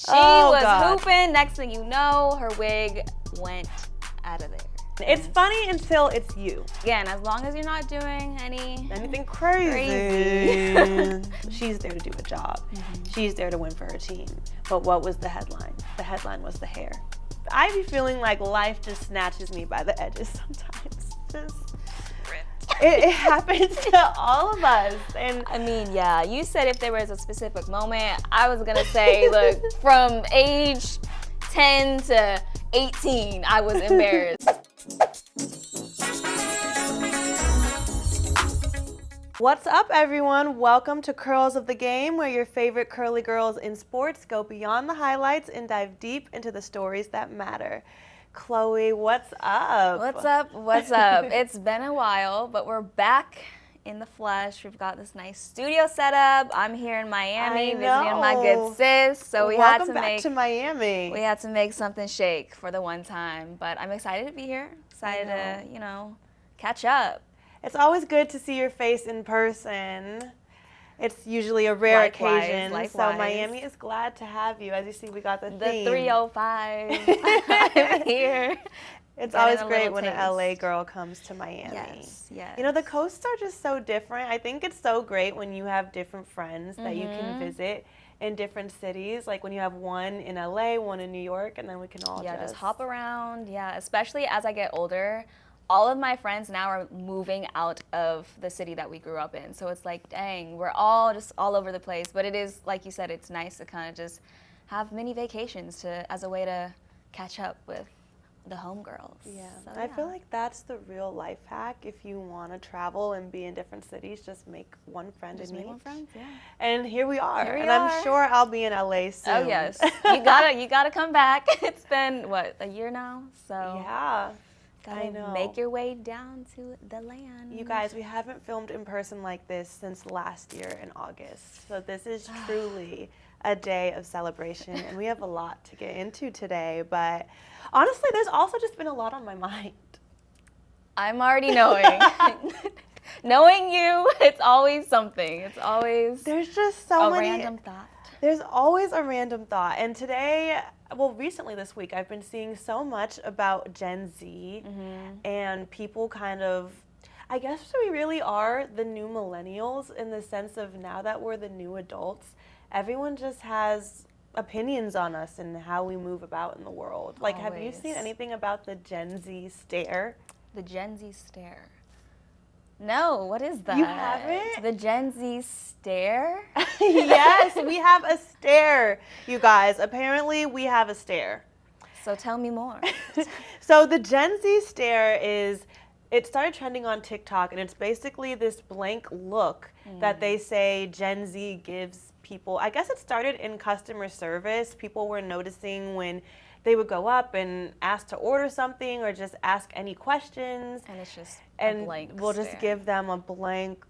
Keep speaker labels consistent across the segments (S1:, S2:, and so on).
S1: She was hooping. Next thing you know, her wig went out of there.
S2: It's funny until it's you.
S1: Again, as long as you're not doing
S2: anything crazy. She's there to do a job. She's there to win for her team. But what was the headline? The headline was the hair. I be feeling like life just snatches me by the edges sometimes. It happens to all of us. And
S1: I mean, yeah, you said if there was a specific moment, I was gonna say, look, from age 10 to 18, I was embarrassed.
S2: What's up, everyone? Welcome to Curls of the Game, where your favorite curly girls in sports go beyond the highlights and dive deep into the stories that matter. Chloe, what's up?
S1: What's up? It's been a while, but we're back in the flesh. We've got this nice studio set up. I'm here in Miami visiting my good sis. So
S2: Welcome back to Miami.
S1: We had to make something shake for the one time, but I'm excited to be here. Excited to, catch up.
S2: It's always good to see your face in person. It's usually a rare occasion.
S1: Likewise.
S2: So Miami is glad to have you. As you see, we got the theme.
S1: 305. I'm here.
S2: It's always great when an LA girl comes to Miami.
S1: Yes.
S2: You know, the coasts are just so different. I think it's so great when you have different friends that you can visit in different cities. Like when you have one in LA, one in New York, and then we can all
S1: just hop around. Yeah, especially as I get older. All of my friends now are moving out of the city that we grew up in. So it's like, dang, we're all just all over the place. But it is, like you said, it's nice to kind of just have mini vacations as a way to catch up with the homegirls.
S2: Yeah. I feel like that's the real life hack. If you want to travel and be in different cities, just make one friend in each. And here we are. I'm sure I'll be in LA soon.
S1: Oh yes, you gotta come back. It's been a year now. So
S2: yeah.
S1: I know. Make your way down to the land.
S2: You guys, we haven't filmed in person like this since last year in August. So this is truly a day of celebration, and we have a lot to get into today. But honestly, there's also just been a lot on my mind.
S1: I'm already knowing. Knowing you, it's always something. It's always
S2: there's just so many
S1: random thought.
S2: There's always a random thought. And today, recently this week, I've been seeing so much about Gen Z and people kind of, I guess we really are the new millennials in the sense of now that we're the new adults, everyone just has opinions on us and how we move about in the world. Like, have you seen anything about the Gen Z stare?
S1: The Gen Z stare. No, what is that?
S2: You haven't?
S1: The Gen Z stare?
S2: Yes, we have a stare, you guys. Apparently, we have a stare.
S1: So tell me more.
S2: So the Gen Z stare it started trending on TikTok, and it's basically this blank look that they say Gen Z gives people. I guess it started in customer service. People were noticing when they would go up and ask to order something or just ask any questions.
S1: And it's just a blank
S2: we'll
S1: stare.
S2: just give them a blank,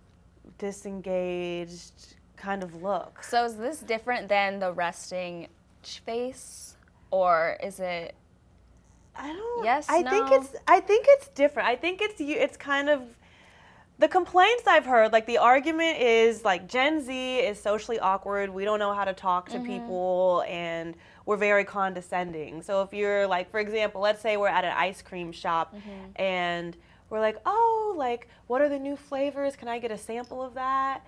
S2: disengaged kind of look.
S1: So is this different than the resting face, or is it?
S2: I don't.
S1: Yes.
S2: I think it's different. I think it's kind of. The complaints I've heard, like the argument is like Gen Z is socially awkward. We don't know how to talk to people, and we're very condescending. So if you're like, for example, let's say we're at an ice cream shop and we're like, oh, like what are the new flavors? Can I get a sample of that?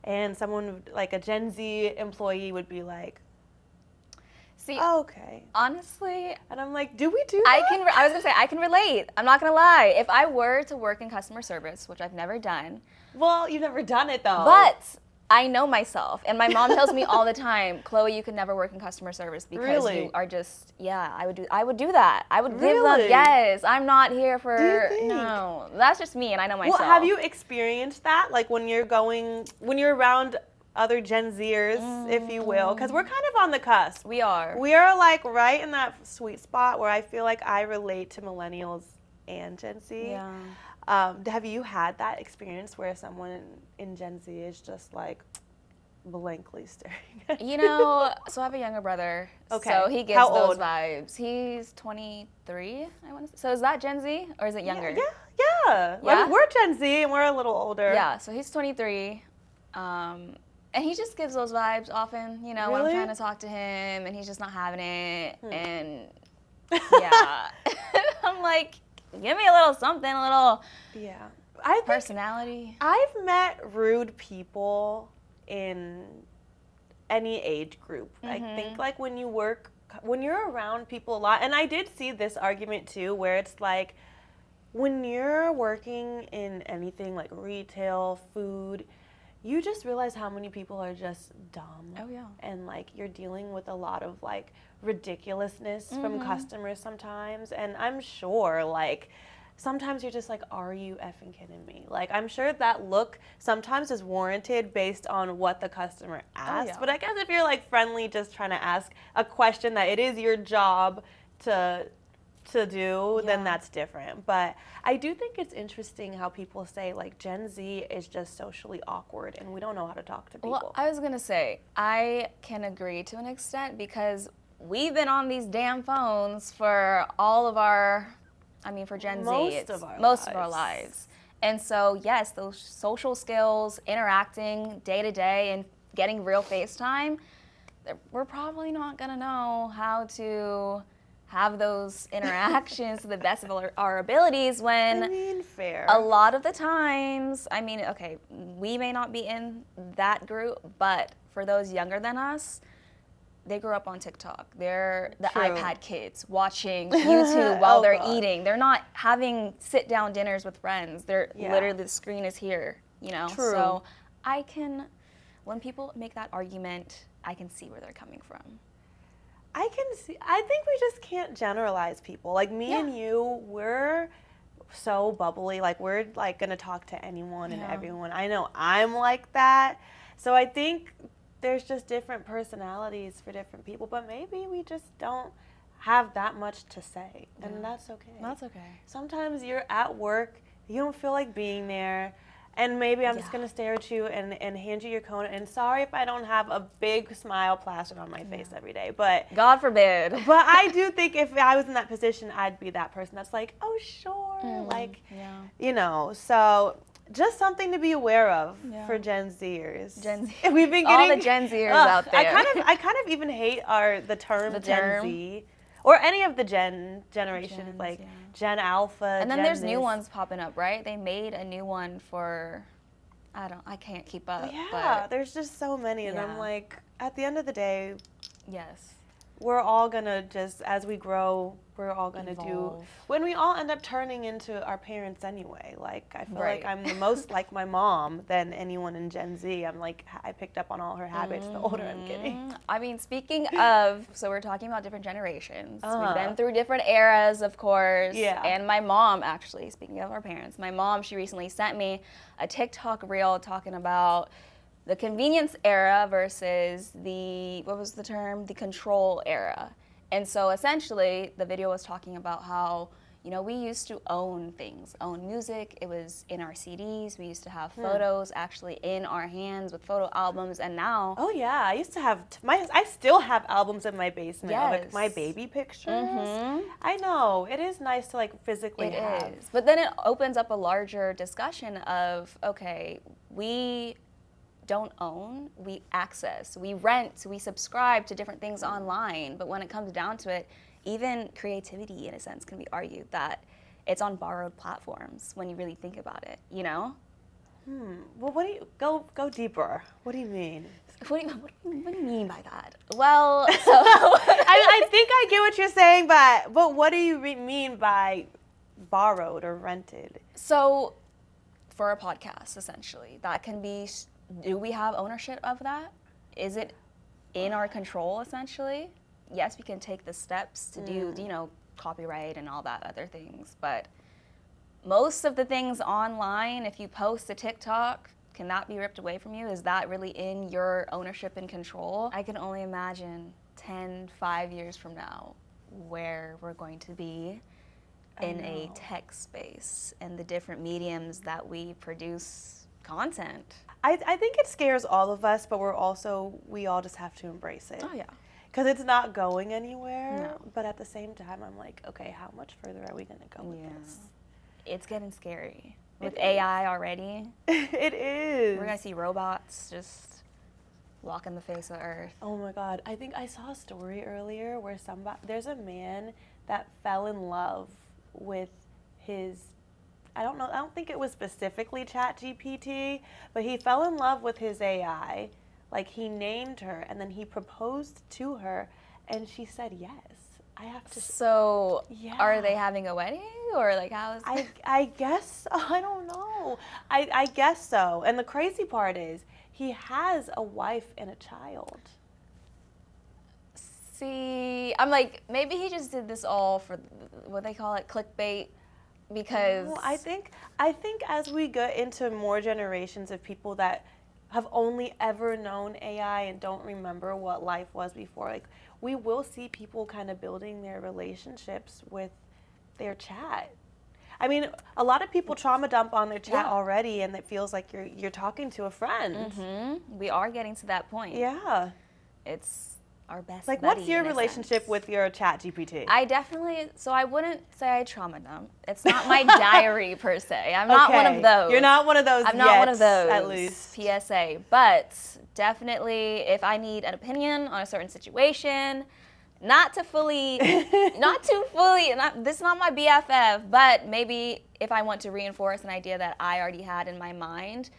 S2: And someone like a Gen Z employee would be like,
S1: see,
S2: okay.
S1: Honestly,
S2: and I'm like, do we do that?
S1: I was gonna say I can relate. I'm not gonna lie. If I were to work in customer service, which I've never done.
S2: Well, you've never done it though.
S1: But I know myself, and my mom tells me all the time, Chloe, you could never work in customer service because you are just I would do that. I would give them yes. I'm not here for no. That's just me, and I know myself.
S2: Well, have you experienced that? Like when you're around other Gen Zers, if you will, because we're kind of on the cusp.
S1: We are
S2: like right in that sweet spot where I feel like I relate to millennials and Gen Z.
S1: Yeah.
S2: Have you had that experience where someone in Gen Z is just like blankly staring at you?
S1: So I have a younger brother.
S2: Okay.
S1: So he gives
S2: How
S1: those
S2: old?
S1: vibes. He's 23, I want to say. So is that Gen Z or is it younger?
S2: Yeah. I mean, we're Gen Z and we're a little older.
S1: Yeah, so he's 23. And he just gives those vibes often, you know, when I'm
S2: Really?
S1: trying to talk to him and he's just not having it. And yeah, I'm like, give me a little something, a little
S2: Yeah. I think
S1: personality.
S2: I've met rude people in any age group. I think like when you're around people a lot, and I did see this argument too, where it's like when you're working in anything like retail, food, you just realize how many people are just dumb.
S1: Oh, yeah.
S2: And like you're dealing with a lot of like ridiculousness from customers sometimes. And I'm sure like sometimes you're just like, are you effing kidding me? Like I'm sure that look sometimes is warranted based on what the customer asked.
S1: yeah.
S2: But I guess if you're like friendly, just trying to ask a question that it is your job to do, then that's different. But I do think it's interesting how people say like Gen Z is just socially awkward and we don't know how to talk to people.
S1: Well, I was going to say, I can agree to an extent because we've been on these damn phones for all of our, I mean, for Gen Z,
S2: Most of our lives.
S1: And so, yes, those social skills, interacting day to day and getting real FaceTime, we're probably not going to know how to have those interactions to the best of our abilities when
S2: I mean, fair.
S1: a lot of the times, I mean, okay, we may not be in that group, but for those younger than us, they grew up on TikTok. They're the
S2: True.
S1: iPad kids watching YouTube while they're
S2: God.
S1: eating. They're not having sit-down dinners with friends. They're literally, the screen is here, you know?
S2: True.
S1: So when people make that argument, I can see where they're coming from.
S2: I think we just can't generalize people. Like me and you, we're so bubbly. Like we're like gonna talk to anyone and everyone. I know I'm like that. So I think there's just different personalities for different people, but maybe we just don't have that much to say. And that's okay.
S1: That's okay.
S2: Sometimes you're at work, you don't feel like being there. And maybe I'm just going to stare at you and hand you your cone. And sorry if I don't have a big smile plastered on my face every day. But
S1: God forbid.
S2: But I do think if I was in that position, I'd be that person that's like, oh, sure. Like, you know, so just something to be aware of for Gen Zers.
S1: Gen Z.
S2: We've been
S1: All
S2: getting
S1: the Gen Zers out there.
S2: I kind of even hate the term Gen Z. Or any of the generations, like Gen Alpha.
S1: And then
S2: Gen
S1: there's
S2: this.
S1: new ones popping up, right? They made a new one for, I can't keep up.
S2: Yeah,
S1: but
S2: there's just so many. And I'm like, at the end of the day,
S1: yes.
S2: we're all going to just, as we grow, we're all going to do, when we all end up turning into our parents anyway. Like, I feel like I'm the most like my mom than anyone in Gen Z. I'm like, I picked up on all her habits the older I'm getting.
S1: I mean, speaking of, so we're talking about different generations. We've been through different eras, of course.
S2: Yeah.
S1: And my mom, actually, speaking of our parents, my mom, she recently sent me a TikTok reel talking about the convenience era versus the control era. And so essentially, the video was talking about how, you know, we used to own things, own music. It was in our CDs. We used to have photos actually in our hands with photo albums. And now,
S2: Oh yeah, I used to have I still have albums in my basement of like
S1: Yes.
S2: my baby pictures. I know it is nice to like physically
S1: it
S2: have.
S1: is. But then it opens up a larger discussion of, okay, we don't own, we access, we rent, we subscribe to different things online. But when it comes down to it, even creativity, in a sense, can be argued that it's on borrowed platforms when you really think about it, you know?
S2: Well, what do you go deeper? What do you mean?
S1: What do you mean by that? Well, so
S2: I think I get what you're saying, but what do you mean by borrowed or rented?
S1: So for a podcast, essentially, that can be, do we have ownership of that? Is it in our control, essentially? Yes, we can take the steps to do, you know, copyright and all that other things, but most of the things online, if you post a TikTok, can that be ripped away from you? Is that really in your ownership and control? I can only imagine 5 years from now where we're going to be in a tech space and the different mediums that we produce content.
S2: I think it scares all of us, but we all just have to embrace it.
S1: Oh, yeah.
S2: Because it's not going anywhere.
S1: No.
S2: But at the same time, I'm like, okay, how much further are we going to go with this?
S1: It's getting scary. With AI already,
S2: It is.
S1: we're going to see robots just walk in the face of Earth.
S2: Oh my God. I think I saw a story earlier where there's a man that fell in love with his, I don't think it was specifically ChatGPT, but he fell in love with his AI. Like, he named her and then he proposed to her and she said yes. I have to.
S1: So,
S2: Yeah.
S1: Are they having a wedding, or like how is?
S2: I guess I don't know. I guess so. And the crazy part is he has a wife and a child.
S1: See, I'm like, maybe he just did this all for what they call it, clickbait, because
S2: No, I think as we get into more generations of people that have only ever known AI and don't remember what life was before, like, we will see people kind of building their relationships with their chat. I mean, a lot of people trauma dump on their chat already, and it feels like you're talking to a friend.
S1: Mm-hmm. We are getting to that point.
S2: Yeah.
S1: It's our best
S2: Like,
S1: buddy,
S2: what's your
S1: in a
S2: relationship
S1: sense.
S2: with your chat GPT?
S1: I wouldn't say I trauma dump. It's not my diary per se. I'm not one of those.
S2: You're not one of those
S1: I'm not one of
S2: yet,
S1: those.
S2: at least.
S1: PSA. But definitely, if I need an opinion on a certain situation, this is not my BFF, but maybe if I want to reinforce an idea that I already had in my mind,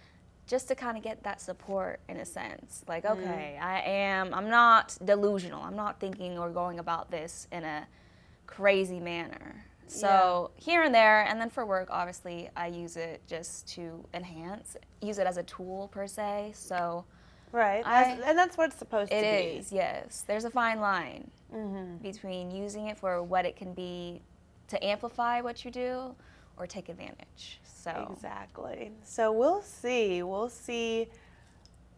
S1: just to kind of get that support in a sense. Like, okay, I'm not delusional. I'm not thinking or going about this in a crazy manner. So here and there, and then for work, obviously, I use it just to use it as a tool per se. So
S2: Right, and that's what it's supposed to be.
S1: it is, yes. There's a fine line between using it for what it can be to amplify what you do or take advantage. So
S2: Exactly. So we'll see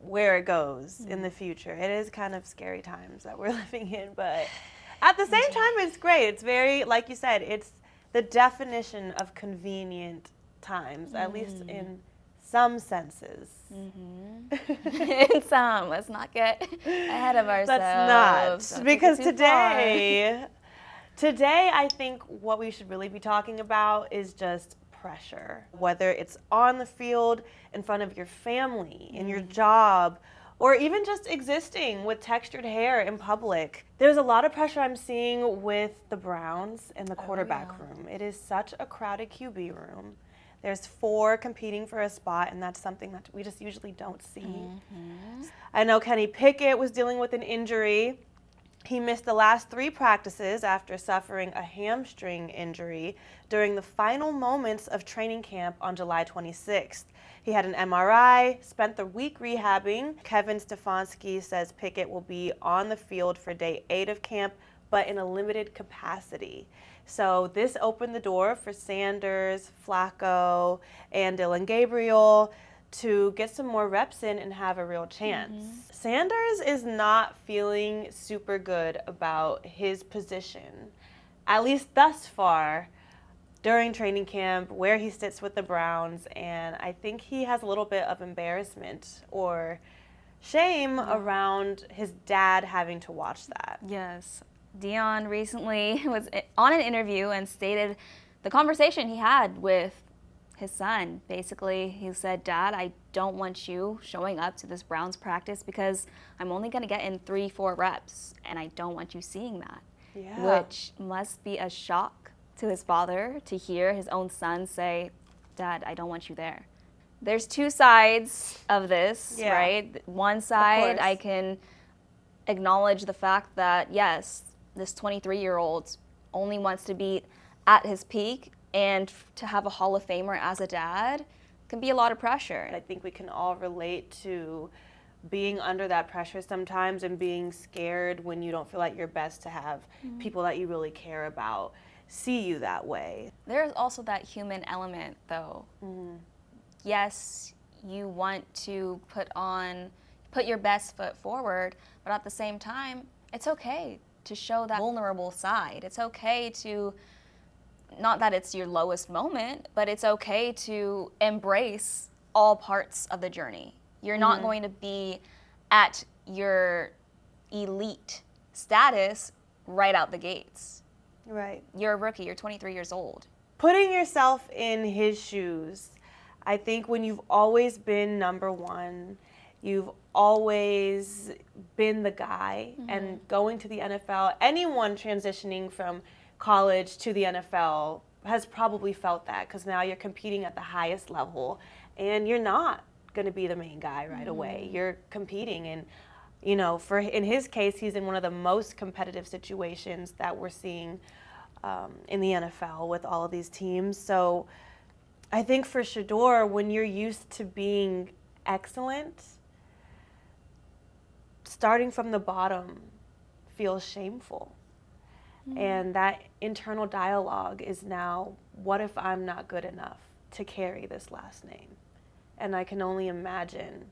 S2: where it goes in the future. It is kind of scary times that we're living in, but at the same time, it's great. It's very, like you said, it's the definition of convenient times, at least in some senses.
S1: in some, let's not get ahead of ourselves.
S2: Let's not,
S1: Don't
S2: because
S1: take it too far.
S2: today I think what we should really be talking about is just pressure, whether it's on the field, in front of your family, in your job, or even just existing with textured hair in public. There's a lot of pressure I'm seeing with the Browns in the quarterback room. It is such a crowded QB room. There's 4 competing for a spot, and that's something that we just usually don't see. I know Kenny Pickett was dealing with an injury. He missed the last 3 practices after suffering a hamstring injury during the final moments of training camp on July 26th. He had an MRI, spent the week rehabbing. Kevin Stefanski says Pickett will be on the field for day 8 of camp, but in a limited capacity. So this opened the door for Sanders, Flacco, and Dylan Gabriel to get some more reps in and have a real chance. Sanders is not feeling super good about his position, at least thus far during training camp, where he sits with the Browns, and I think he has a little bit of embarrassment or shame around his dad having to watch that.
S1: Yes. Deion recently was on an interview and stated the conversation he had with his son. Basically, he said, "Dad, I don't want you showing up to this Browns practice because I'm only going to get in 3-4 reps, and I don't want you seeing that."
S2: Yeah.
S1: Which must be a shock to his father to hear his own son say, "Dad, I don't want you there." There's 2 sides of this, right? One side, I can acknowledge the fact that, yes, this 23-year-old only wants to be at his peak, and to have a Hall of Famer as a dad can be a lot of pressure.
S2: I think we can all relate to being under that pressure sometimes and being scared when you don't feel like your best to have people that you really care about see you that way.
S1: There's also that human element, though. Yes, you want to put your best foot forward, but at the same time, it's okay to show that vulnerable side. It's okay to, not that it's your lowest moment, but it's okay to embrace all parts of the journey. You're not going to be at your elite status right out the gates.
S2: Right.
S1: You're a rookie, you're 23 years old.
S2: Putting yourself in his shoes, I think when you've always been number one, You've always been the guy, and going to the NFL, anyone transitioning from college to the NFL has probably felt that, because now you're competing at the highest level and you're not going to be the main guy right away. You're competing, and in his case, he's in one of the most competitive situations that we're seeing in the NFL with all of these teams. So I think for Shedeur, when you're used to being excellent, starting from the bottom feels shameful. And that internal dialogue is now, what if I'm not good enough to carry this last name? And I can only imagine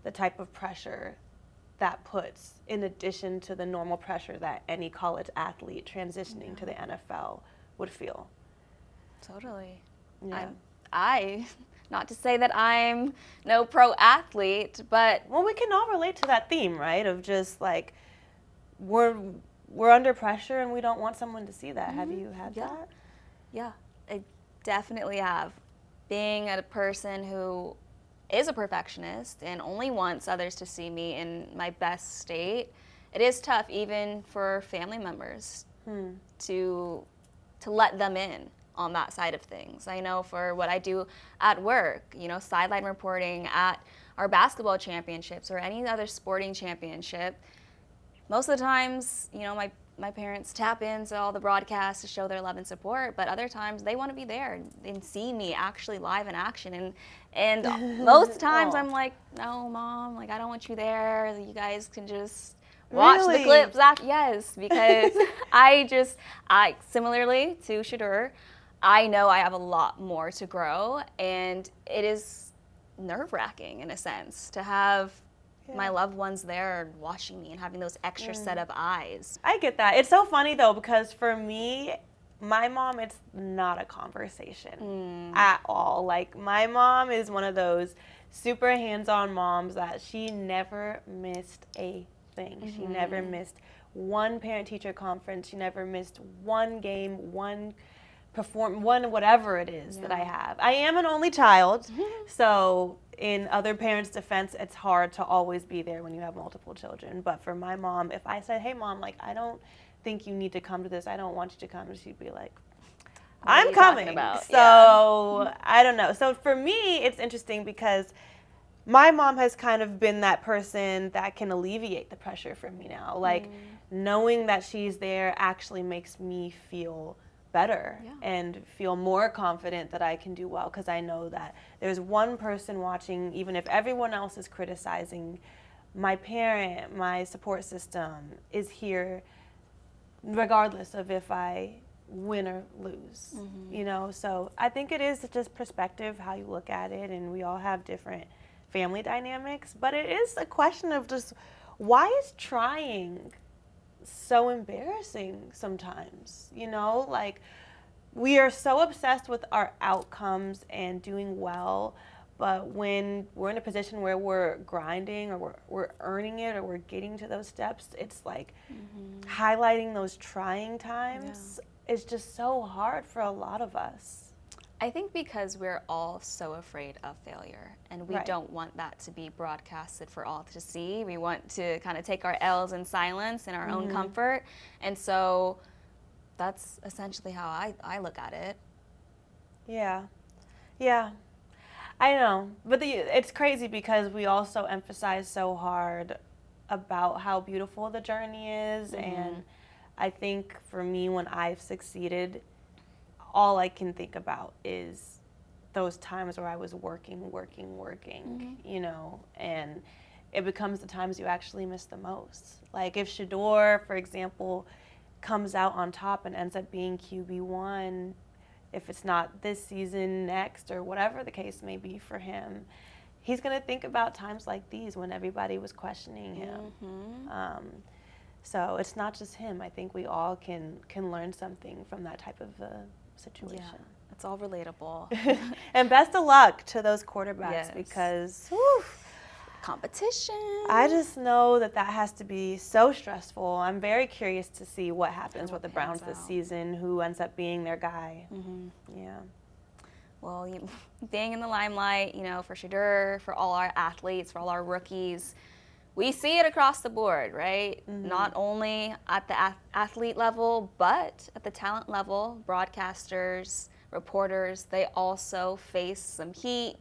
S2: the type of pressure that puts, in addition to the normal pressure that any college athlete transitioning to the NFL would feel.
S1: Totally.
S2: Yeah.
S1: I not to say that I'm no pro athlete, but
S2: Well, we can all relate to that theme, right? Of just like, we're under pressure and we don't want someone to see that. Have you had that?
S1: yeah, I definitely have. Being a person who is a perfectionist and only wants others to see me in my best state, it is tough even for family members to let them in on that side of things. I know for what I do at work, sideline reporting at our basketball championships or any other sporting championship, most of the times, my parents tap into all the broadcasts to show their love and support, but other times they want to be there and see me actually live in action. And most times I'm like, no, Mom, I don't want you there. You guys can just watch the clips. Yes, because I similarly to Shedeur, I know I have a lot more to grow, and it is nerve-wracking in a sense to have my loved ones there watching me and having those extra set of eyes.
S2: I get that. It's so funny though, because for me, my mom, it's not a conversation at all. Like, my mom is one of those super hands-on moms that she never missed a thing. She never missed one parent-teacher conference. She never missed one game, one whatever it is that I have. I am an only child, so in other parents' defense, it's hard to always be there when you have multiple children. But for my mom, if I said, hey, Mom, I don't think you need to come to this, I don't want you to come, she'd be like, I'm coming. So I don't know. So for me, it's interesting because my mom has kind of been that person that can alleviate the pressure for me now. Knowing that she's there actually makes me feel better and feel more confident that I can do well, because I know that there's one person watching. Even if everyone else is criticizing, my parent, my support system is here regardless of if I win or lose, so I think it is just perspective, how you look at it, and we all have different family dynamics, but it is a question of just, why is trying so embarrassing sometimes? We are so obsessed with our outcomes and doing well, but when we're in a position where we're grinding or we're earning it or we're getting to those steps, it's like highlighting those trying times is just so hard for a lot of us.
S1: I think because we're all so afraid of failure, and we don't want that to be broadcasted for all to see. We want to kind of take our L's in silence in our own comfort. And so that's essentially how I look at it. Yeah.
S2: I know. But it's crazy because we also emphasize so hard about how beautiful the journey is. And I think for me, when I've succeeded, all I can think about is those times where I was working, and it becomes the times you actually miss the most. Like if Shedeur, for example, comes out on top and ends up being QB1, if it's not this season, next, or whatever the case may be for him, he's going to think about times like these when everybody was questioning him. So it's not just him. I think we all can learn something from that type of situation.
S1: Yeah, it's all relatable.
S2: And best of luck to those quarterbacks because
S1: competition.
S2: I just know that has to be so stressful. I'm very curious to see what happens with the Browns this season, who ends up being their guy. Yeah.
S1: well, being in the limelight, for Shedeur, for all our athletes, for all our rookies, we see it across the board, right?
S2: Mm-hmm.
S1: Not only at the athlete level, but at the talent level, broadcasters, reporters, they also face some heat.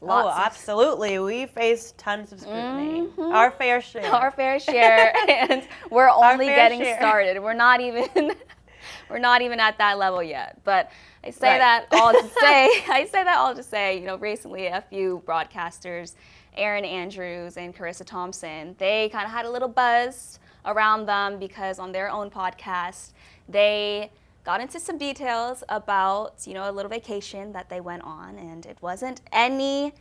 S2: Absolutely. We face tons of scrutiny.
S1: Mm-hmm.
S2: Our fair share.
S1: Our fair share, and we're only getting started. We're not even at that level yet. But I say that all to say, recently a few broadcasters, Erin Andrews and Charissa Thompson, they kind of had a little buzz around them because on their own podcast, they got into some details about, a little vacation that they went on, and it wasn't any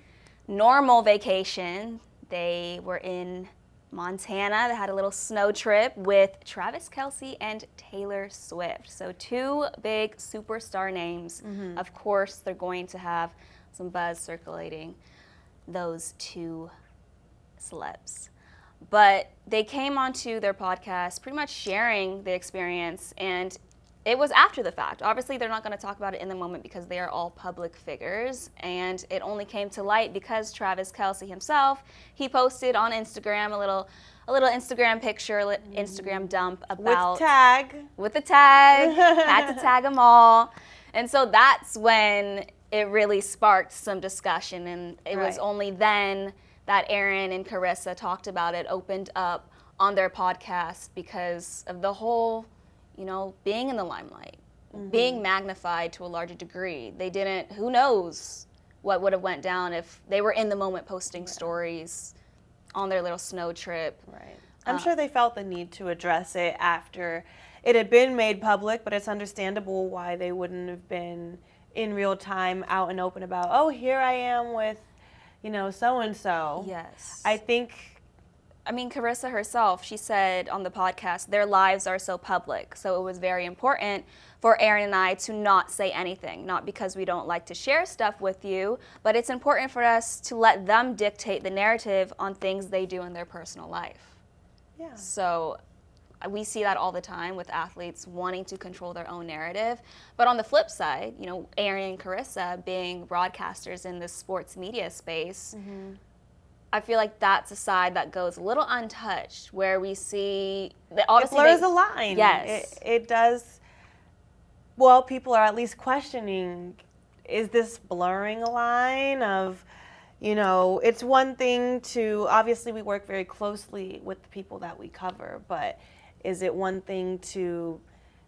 S1: normal vacation. They were in Montana. They had a little snow trip with Travis Kelce and Taylor Swift. So 2 big superstar names. Mm-hmm. Of course, they're going to have some buzz circulating those 2 celebs. But they came onto their podcast pretty much sharing the experience, and it was after the fact. Obviously, they're not going to talk about it in the moment because they are all public figures, and it only came to light because Travis Kelce himself, he posted on Instagram a little Instagram picture, Instagram dump about with the tag, had to tag them all, and so that's when it really sparked some discussion, and it was only then that Erin and Charissa talked about it, opened up on their podcast because of the whole, being in the limelight, mm-hmm. being magnified to a larger degree. Who knows what would have went down if they were in the moment posting stories on their little snow trip.
S2: Right. I'm sure they felt the need to address it after it had been made public, but it's understandable why they wouldn't have been in real time out and open about, oh, here I am with, so-and-so.
S1: Yes. Charissa herself, she said on the podcast, their lives are so public. So it was very important for Erin and I to not say anything, not because we don't like to share stuff with you, but it's important for us to let them dictate the narrative on things they do in their personal life.
S2: Yeah.
S1: So we see that all the time with athletes wanting to control their own narrative. But on the flip side, Erin and Charissa being broadcasters in the sports media space, mm-hmm. I feel like that's a side that goes a little untouched, where we see that obviously
S2: it blurs a line.
S1: Yes,
S2: it does. Well, people are at least questioning: is this blurring a line of, it's one thing to obviously we work very closely with the people that we cover, but is it one thing to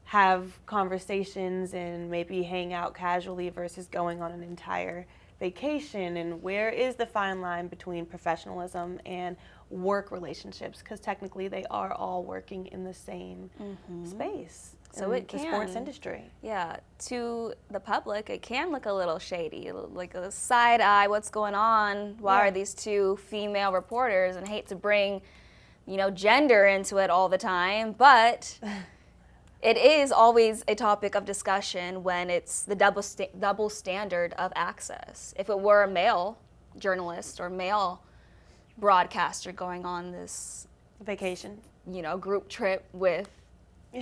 S2: have conversations and maybe hang out casually versus going on an entire vacation, and where is the fine line between professionalism and work relationships, because technically they are all working in the same mm-hmm. space. So it can, the sports industry.
S1: Yeah, to the public, it can look a little shady, like a side eye. What's going on? Why are these 2 female reporters? And I hate to bring, gender into it all the time, but it is always a topic of discussion when it's the double standard of access. If it were a male journalist or male broadcaster going on this
S2: vacation,
S1: group trip with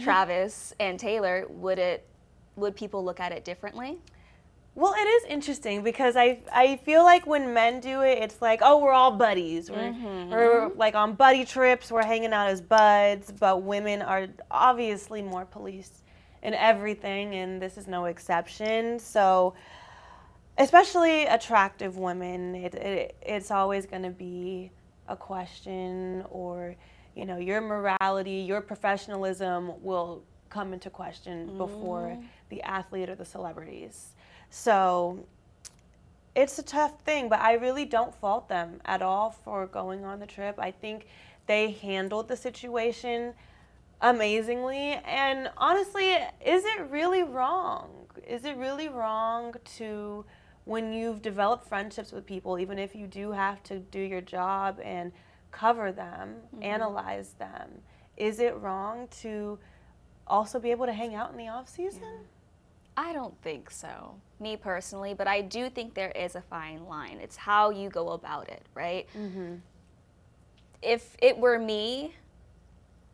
S1: Travis and Taylor, would people look at it differently?
S2: Well, it is interesting because I feel like when men do it, it's like, oh, we're all buddies. We're like on buddy trips. We're hanging out as buds. But women are obviously more policed in everything, and this is no exception. So especially attractive women, it's always going to be a question, or, your morality, your professionalism will come into question before the athlete or the celebrities. So it's a tough thing, but I really don't fault them at all for going on the trip. I think they handled the situation amazingly. And honestly, is it really wrong? Is it really wrong to, when you've developed friendships with people, even if you do have to do your job and cover them, analyze them, is it wrong to also be able to hang out in the off season?
S1: Yeah. I don't think so, me personally, but I do think there is a fine line. It's how you go about it, right? Mm-hmm. If it were me,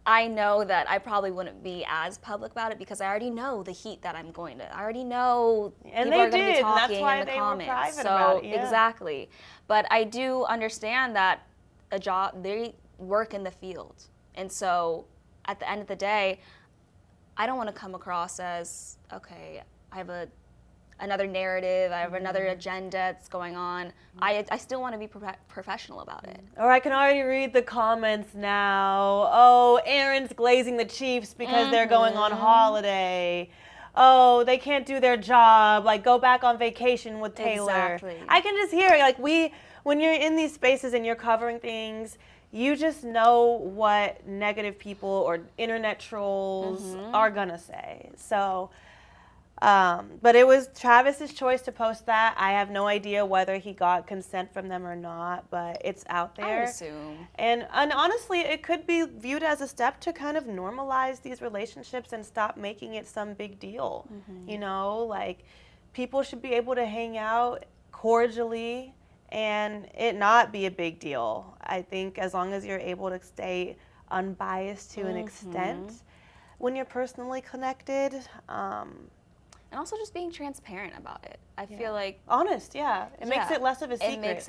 S1: I know that I probably wouldn't be as public about it because I already know the heat that I'm going to. I already know
S2: and
S1: people
S2: they
S1: are going to be
S2: did, and
S1: talking
S2: that's why
S1: in the
S2: they
S1: comments.
S2: were private
S1: So
S2: about it. Yeah.
S1: exactly. But I do understand that a job, they work in the field. And so at the end of the day, I don't want to come across as, okay, I have another narrative, I have another agenda that's going on. I still want to be professional about it.
S2: Or I can already read the comments now. Oh, Erin's glazing the Chiefs because they're going on holiday. Oh, they can't do their job. Like, go back on vacation with Taylor.
S1: Exactly.
S2: I can just hear, like, when you're in these spaces and you're covering things, you just know what negative people or internet trolls are gonna say. So, but it was Travis's choice to post that. I have no idea whether he got consent from them or not, but it's out there.
S1: I would assume.
S2: And honestly, it could be viewed as a step to kind of normalize these relationships and stop making it some big deal. You know, like, people should be able to hang out cordially and it not be a big deal. I think as long as you're able to stay unbiased to an extent when you're personally connected.
S1: And also just being transparent about it. I feel like
S2: honest, it makes it less of a secret.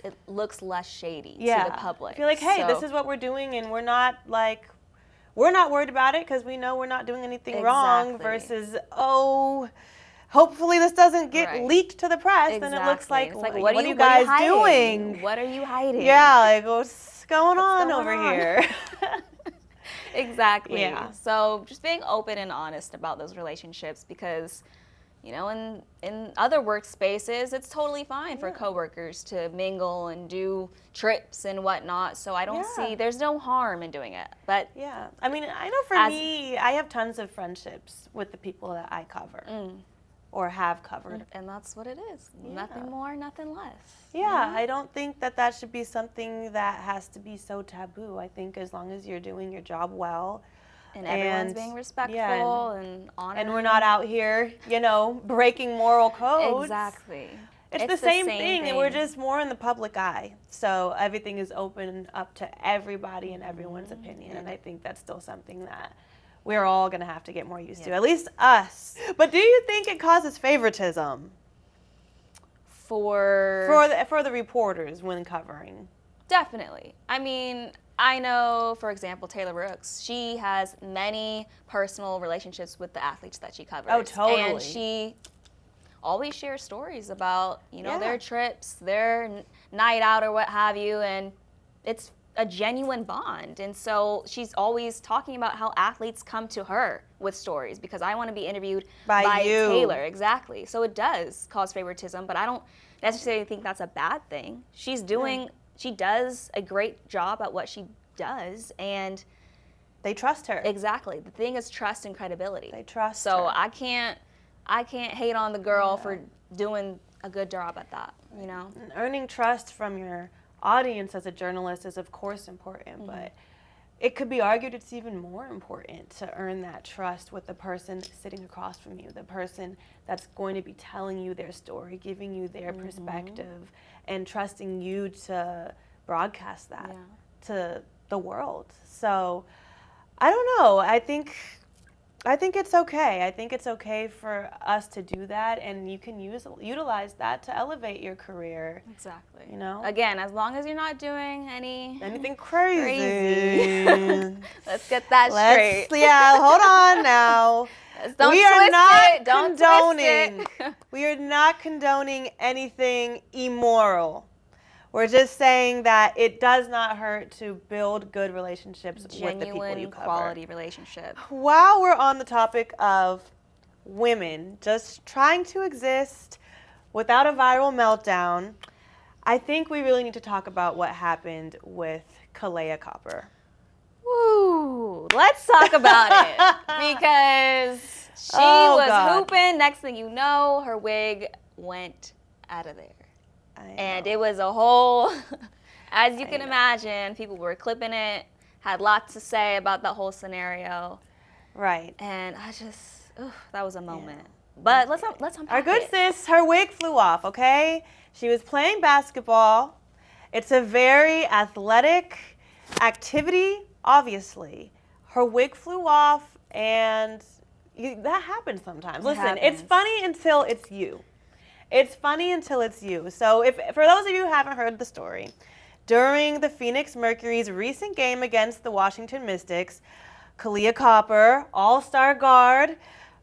S1: It looks less shady to the public.
S2: I feel like, hey, this is what we're doing, and we're not worried about it because we know we're not doing anything wrong. Versus, oh, hopefully this doesn't get leaked to the press, then it looks like,
S1: it's like,
S2: what are you guys doing?
S1: What are you hiding?
S2: Yeah, like, what's going on over here?
S1: Exactly.
S2: Yeah.
S1: So just being open and honest about those relationships because, you know, in other workspaces, it's totally fine for coworkers to mingle and do trips and whatnot. So I don't see, there's no harm in doing it. But
S2: yeah, I mean, I know for me, I have tons of friendships with the people that I cover. Or have covered.
S1: And that's what it is. Nothing more, nothing less.
S2: Yeah, I don't think that should be something that has to be so taboo. I think as long as you're doing your job well.
S1: And everyone's being respectful and honoring.
S2: And we're not out here, you know, breaking moral codes.
S1: Exactly.
S2: It's the same thing, and we're just more in the public eye. So everything is open up to everybody and everyone's opinion. And I think that's still something that we're all going to have to get more used to, at least us. But do you think it causes favoritism for the reporters when covering?
S1: Definitely. I mean, I know, for example, Taylor Rooks. She has many personal relationships with the athletes that she covers.
S2: Oh, totally.
S1: And she always shares stories about, you know, their trips, their night out or what have you, and it's a genuine bond. And so she's always talking about how athletes come to her with stories because I want to be interviewed by Taylor. Exactly. So it does cause favoritism, but I don't necessarily think that's a bad thing. She does a great job at what she does, and
S2: they trust her.
S1: Exactly. The thing is trust and credibility.
S2: They trust her.
S1: So I can't hate on the girl for doing a good job at that, you know?
S2: And earning trust from your audience as a journalist is of course important, but it could be argued it's even more important to earn that trust with the person sitting across from you, the person that's going to be telling you their story, giving you their perspective, and trusting you to broadcast that to the world. So I don't know. I think it's okay. I think it's okay for us to do that, and you can utilize that to elevate your career.
S1: Exactly.
S2: You know?
S1: Again, as long as you're not doing anything
S2: crazy.
S1: Let's get that straight.
S2: Yeah, hold on now.
S1: We
S2: are not condoning anything immoral. We're just saying that it does not hurt to build good relationships with the people you cover.
S1: Genuine quality relationship.
S2: While we're on the topic of women just trying to exist without a viral meltdown, I think we really need to talk about what happened with Kahleah Copper.
S1: Woo! Let's talk about it because she was hooping. Next thing you know, her wig went out of there. And it was a whole, as you can imagine, people were clipping it, had lots to say about that whole scenario.
S2: Right.
S1: And I just, that was a moment. But let's unpack
S2: Our good sis, her wig flew off, okay? She was playing basketball. It's a very athletic activity, obviously. her wig flew off, and that happens sometimes. Listen, it's funny until it's you. It's funny until it's you. So for those of you who haven't heard the story, during the Phoenix Mercury's recent game against the Washington Mystics, Kahleah Copper, all-star guard,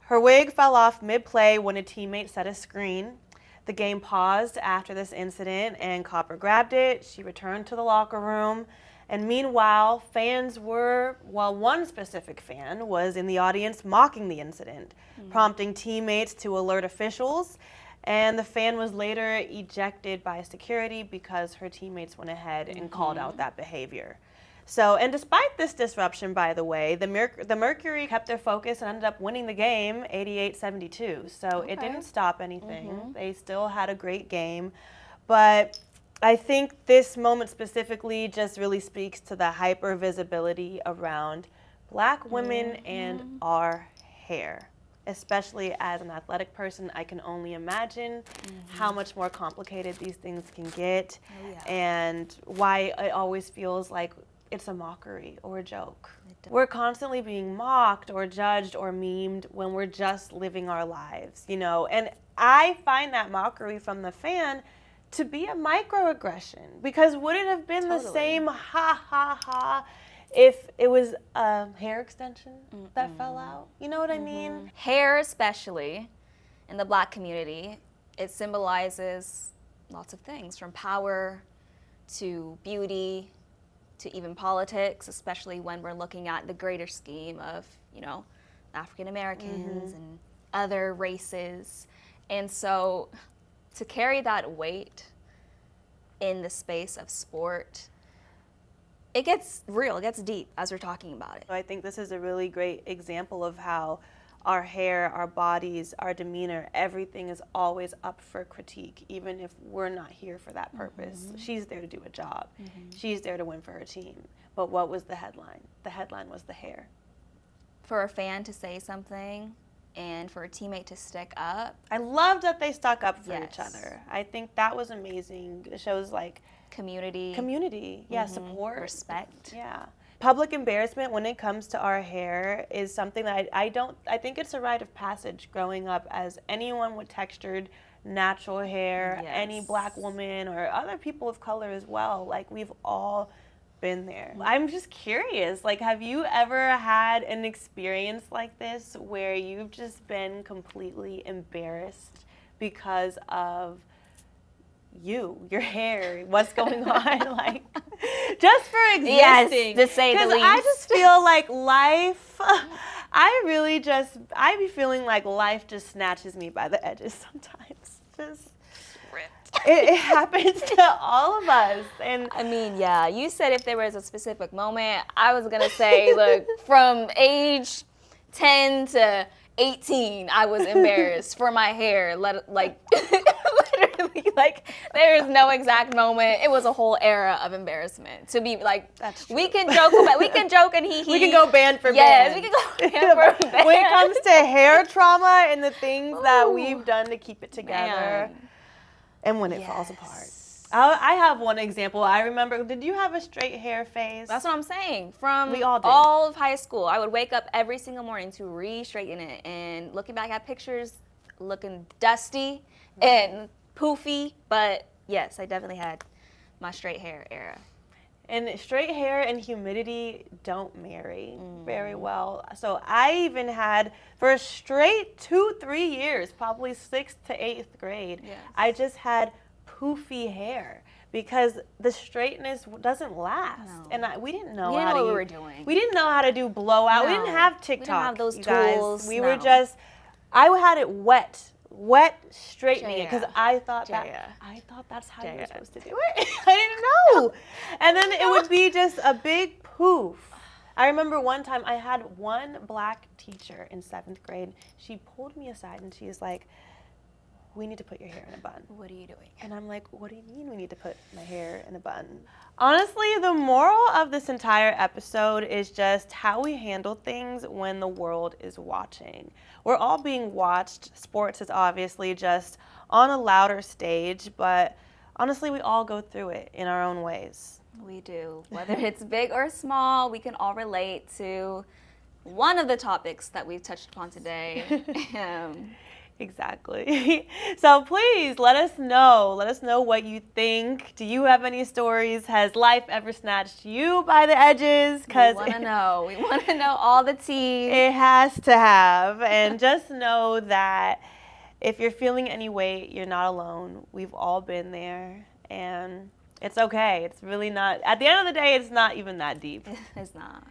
S2: her wig fell off mid-play when a teammate set a screen. The game paused after this incident, and Copper grabbed it. She returned to the locker room. And meanwhile, one specific fan was in the audience mocking the incident, prompting teammates to alert officials. And the fan was later ejected by security because her teammates went ahead and called out that behavior. So, and despite this disruption, by the way, the Mercury kept their focus and ended up winning the game 88-72. So it didn't stop anything. They still had a great game. But I think this moment specifically just really speaks to the hyper visibility around Black women and our hair. Especially as an athletic person, I can only imagine how much more complicated these things can get, and why it always feels like it's a mockery or a joke. We're constantly being mocked or judged or memed when we're just living our lives, you know? And I find that mockery from the fan to be a microaggression, because would it have been the same ha ha ha if it was a hair extension that fell out? You know what I mean?
S1: Hair, especially in the Black community, it symbolizes lots of things, from power to beauty to even politics, especially when we're looking at the greater scheme of, you know, African Americans and other races. And so to carry that weight in the space of sport, it gets real, it gets deep as we're talking about it.
S2: I think this is a really great example of how our hair, our bodies, our demeanor, everything is always up for critique, even if we're not here for that purpose. She's there to do a job. She's there to win for her team. But what was the headline? The headline was the hair.
S1: For a fan to say something and for a teammate to stick up.
S2: I love that they stuck up for each other. I think that was amazing. It shows like
S1: community,
S2: support,
S1: respect.
S2: Public embarrassment when it comes to our hair is something that I think it's a rite of passage growing up as anyone with textured natural hair, any Black woman or other people of color as well. Like, we've all been there. I'm just curious, like, have you ever had an experience like this where you've just been completely embarrassed because of your hair, what's going on, like, just for existing?
S1: Yes, to say the least.
S2: Because I just feel like life, I be feeling like life just snatches me by the edges sometimes. Just it happens to all of us. And
S1: I mean, you said if there was a specific moment. I was gonna say, look, from age 10 to 18, I was embarrassed for my hair. Literally, like, there's no exact moment. It was a whole era of embarrassment. To be like,
S2: that's true.
S1: we can joke and he.
S2: We can go band for band.
S1: Yes, we can go band for band.
S2: When it comes to hair trauma and the things that we've done to keep it together, and when it falls apart. I have one example. I remember, did you have a straight hair phase?
S1: That's what I'm saying. From
S2: we all did.
S1: All of high school, I would wake up every single morning to re-straighten it. And looking back at pictures, looking dusty and poofy. But yes, I definitely had my straight hair era.
S2: And straight hair and humidity don't marry very well. So I even had, for a straight 2-3 years, probably 6th to 8th grade, I just had poofy hair because the straightness doesn't last.
S1: No.
S2: And we didn't know
S1: what we were doing.
S2: We didn't know how to do blowout.
S1: No.
S2: We didn't have TikTok.
S1: We didn't have those
S2: you
S1: tools.
S2: Guys. We were just, I had it wet straightening it because I thought that's how you were supposed to do it. I didn't know. And then it would be just a big poof. I remember one time I had one Black teacher in 7th grade. She pulled me aside and she's like, we need to put your hair in a bun.
S1: What are you doing?
S2: And I'm like, what do you mean we need to put my hair in a bun? Honestly, the moral of this entire episode is just how we handle things when the world is watching. We're all being watched. Sports is obviously just on a louder stage, but honestly, we all go through it in our own ways.
S1: We do. Whether it's big or small, we can all relate to one of the topics that we've touched upon today.
S2: Exactly. So please let us know. Let us know what you think. Do you have any stories? Has life ever snatched you by the edges?
S1: We want to know. We want to know all the tea.
S2: It has to have. And just know that if you're feeling any weight, you're not alone. We've all been there. And it's okay. It's really not. At the end of the day, it's not even that deep.
S1: It's not.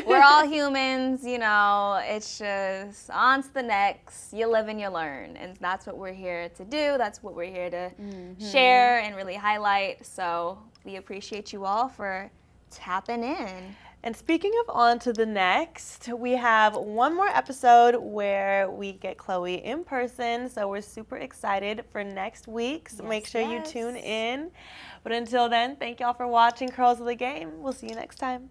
S1: We're all humans, you know, it's just on to the next. You live and you learn. And that's what we're here to do. That's what we're here to share and really highlight. So we appreciate you all for tapping in.
S2: And speaking of on to the next, we have one more episode where we get Chloe in person. So we're super excited for next week. So make sure you tune in. But until then, thank y'all for watching Curls of the Game. We'll see you next time.